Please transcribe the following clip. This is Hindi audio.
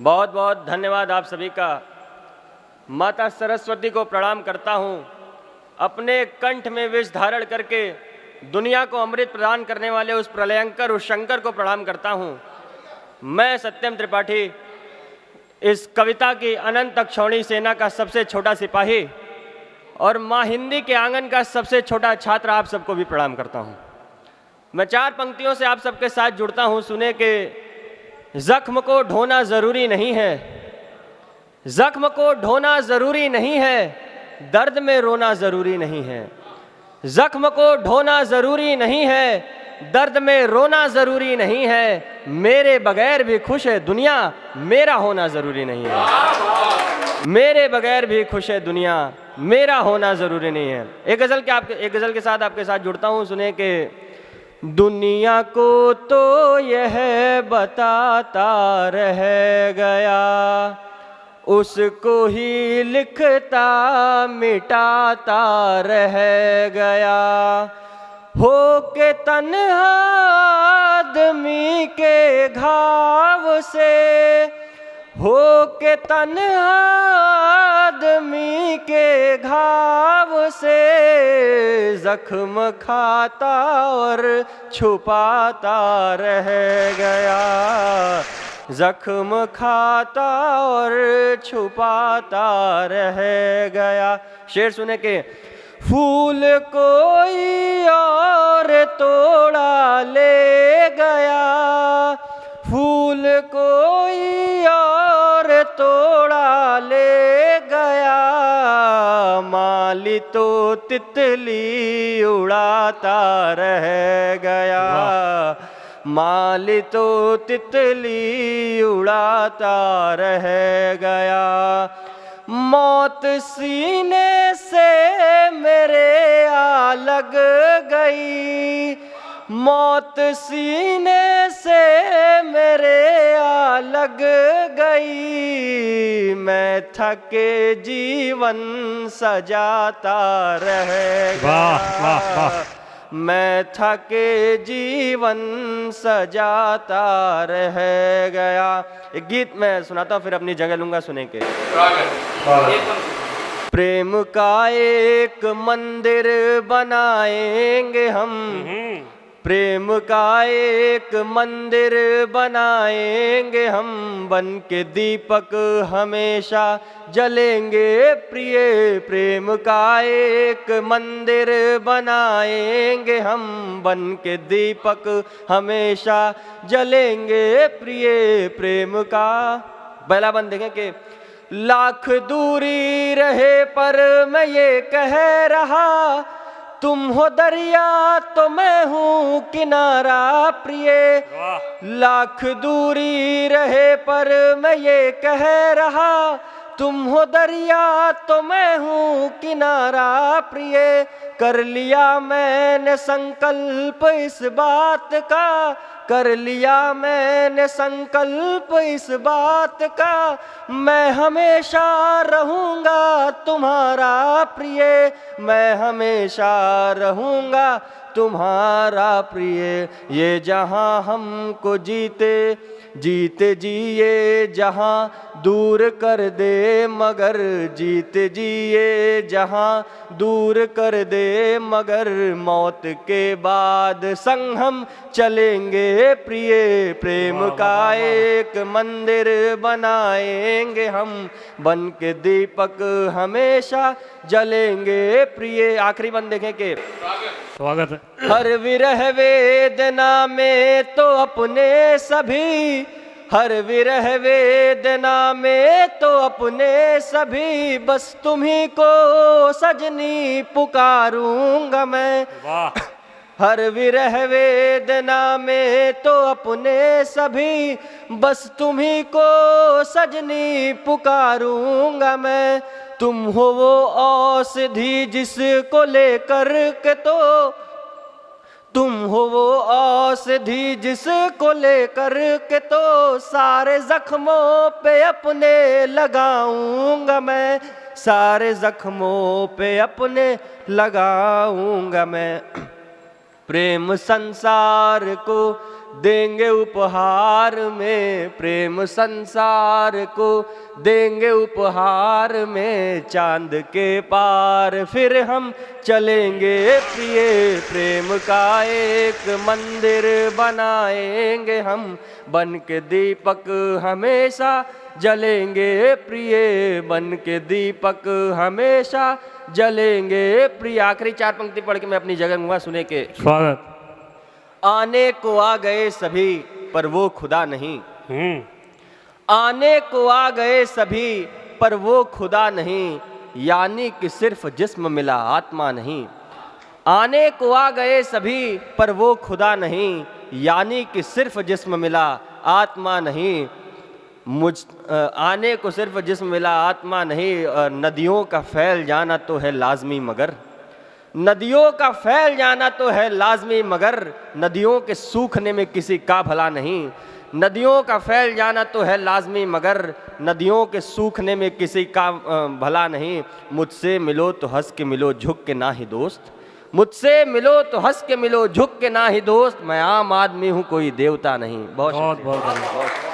बहुत बहुत धन्यवाद आप सभी का। माता सरस्वती को प्रणाम करता हूँ। अपने कंठ में विष धारण करके दुनिया को अमृत प्रदान करने वाले उस प्रलयंकर, उस शंकर को प्रणाम करता हूँ। मैं सत्यम त्रिपाठी, इस कविता की अनंत अक्षौणी सेना का सबसे छोटा सिपाही और माँ हिंदी के आंगन का सबसे छोटा छात्र आप सबको भी प्रणाम करता हूँ। मैं 4 पंक्तियों से आप सबके साथ जुड़ता हूँ। सुने कि जख्म को ढोना ज़रूरी नहीं है, जख्म को ढोना ज़रूरी नहीं है, दर्द में रोना ज़रूरी नहीं है। जख्म को ढोना ज़रूरी नहीं है, दर्द में रोना ज़रूरी नहीं है। मेरे बगैर भी खुश है दुनिया, मेरा होना ज़रूरी नहीं है। मेरे बगैर भी खुश है दुनिया, मेरा होना ज़रूरी नहीं है। एक गज़ल के साथ आपके साथ जुड़ता हूँ। सुने कि दुनिया को तो यह बताता रह गया, उसको ही लिखता मिटाता रह गया। हो के तन्हा आदमी के घाव से, हो के तन्हा आदमी के घाव से, जख्म खाता और छुपाता रह गया। जख्म खाता और छुपाता रह गया। शेर सुने के फूल कोई और तोड़ा ले गया, फूल कोई और तोड़ा ले गया। माली तो तितली उड़ाता रह गया, माली तो तितली उड़ाता रह गया। मौत सीने से मेरे आ लग गई, मौत सीने से मेरे आ लग गई। मैं थके जीवन सजाता रह गया, वाह वाह। मैं थके जीवन सजाता रह गया। एक गीत मैं सुनाता हूँ, फिर अपनी जगह लूंगा। सुने के प्रेम का एक मंदिर बनाएंगे हम, प्रेम का एक मंदिर बनाएंगे हम। बन के दीपक हमेशा जलेंगे प्रिय, प्रेम का एक मंदिर बनाएंगे हम। बन के दीपक हमेशा जलेंगे प्रिय, प्रेम का। पहला बंद देखें कि लाख दूरी रहे पर मैं ये कह रहा, तुम हो दरिया तो मैं हूँ किनारा प्रिय। लाख दूरी रहे पर मैं ये कह रहा, तुम हो दरिया तो मैं हूँ किनारा प्रिय। कर लिया मैंने संकल्प इस बात का, कर लिया मैंने संकल्प इस बात का। मैं हमेशा रहूँगा तुम्हारा प्रिय, मैं हमेशा रहूँगा तुम्हारा प्रिय। ये जहाँ हमको जीते जीते जिए जहाँ दूर कर दे मगर, जीते जिए जहाँ दूर कर दे मगर। मौत के बाद संग हम चलेंगे प्रिय, प्रेम का एक मंदिर बनाएंगे हम। बन के दीपक हमेशा जलेंगे प्रिय। आखिरी बंद देखें के स्वागत है। हर विरह वेदना में तो अपने सभी, हर विरह वेदना में तो अपने सभी। बस तुम्ही को सजनी पुकारूंगा मैं, वाह। हर विरह वेदना में तो अपने सभी। बस तुम्ही को सजनी पुकारूंगा मैं। तुम हो वो औषधि जिसको लेकर के तो, तुम हो वो औषधि जिसको लेकर के तो सारे जख्मों पे अपने लगाऊंगा मैं, सारे जख्मों पे अपने लगाऊंगा मैं। प्रेम संसार को देंगे उपहार में प्रेम संसार को, देंगे उपहार में चांद के पार। फिर हम चलेंगे प्रिय प्रेम का एक मंदिर बनाएंगे हम, बन के दीपक हमेशा जलेंगे प्रिय, बन के दीपक हमेशा जलेंगे प्रिय। आखिरी 4 पंक्ति पढ़ के मैं अपनी जगह दूंगा, सुने के। स्वागत। आने को आ गए सभी पर वो खुदा नहीं, आने को आ गए सभी पर वो खुदा नहीं, यानी कि सिर्फ जिस्म मिला आत्मा नहीं। आने को आ गए सभी पर वो खुदा नहीं, यानी कि सिर्फ जिस्म मिला आत्मा नहीं। आने को सिर्फ जिस्म मिला आत्मा नहीं। नदियों का फैल जाना तो है लाजमी मगर, नदियों का फैल जाना तो है लाजमी मगर, नदियों के सूखने में किसी का भला नहीं। नदियों का फैल जाना तो है लाजमी मगर, नदियों के सूखने में किसी का भला नहीं। मुझसे मिलो तो हंस के मिलो झुक के ना ही दोस्त, मुझसे मिलो तो हंस के मिलो झुक के ना ही दोस्त। मैं आम आदमी हूँ कोई देवता नहीं। बहुत बहुत